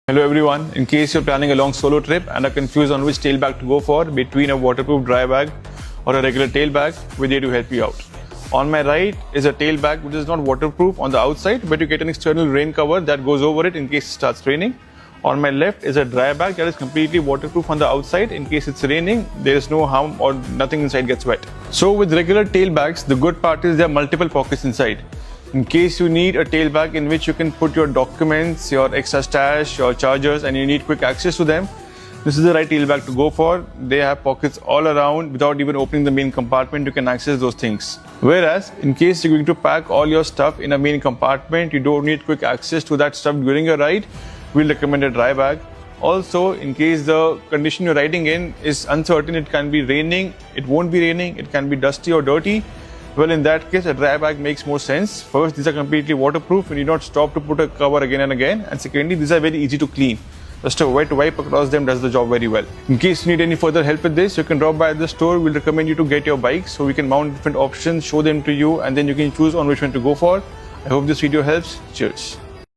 Hello everyone, in case you're planning a long solo trip and are confused on which tailback to go for between a waterproof dry bag or a regular tailback, we're there to help you out. On my right is a tailback which is not waterproof on the outside, but you get an external rain cover that goes over it in case it starts raining. On my left is a dry bag that is completely waterproof on the outside. In case it's raining, there is no harm or nothing inside gets wet. So with regular tailbacks, the good part is there are multiple pockets inside. In case you need a tailback in which you can put your documents, your extra stash, your chargers, and you need quick access to them, this is the right tailback to go for. They have pockets all around. Without even opening the main compartment, you can access those things. Whereas, in case you're going to pack all your stuff in a main compartment, you don't need quick access to that stuff during your ride, we'll recommend a dry bag. Also, in case the condition you're riding in is uncertain, it can be raining, it won't be raining, it can be dusty or dirty. Well, in that case, a dry bag makes more sense. First, these are completely waterproof and you don't stop to put a cover again and again. And secondly, these are very easy to clean. Just a wet wipe across them does the job very well. In case you need any further help with this, you can drop by the store. We'll recommend you to get your bike so we can mount different options, show them to you, and then you can choose on which one to go for. I hope this video helps. Cheers.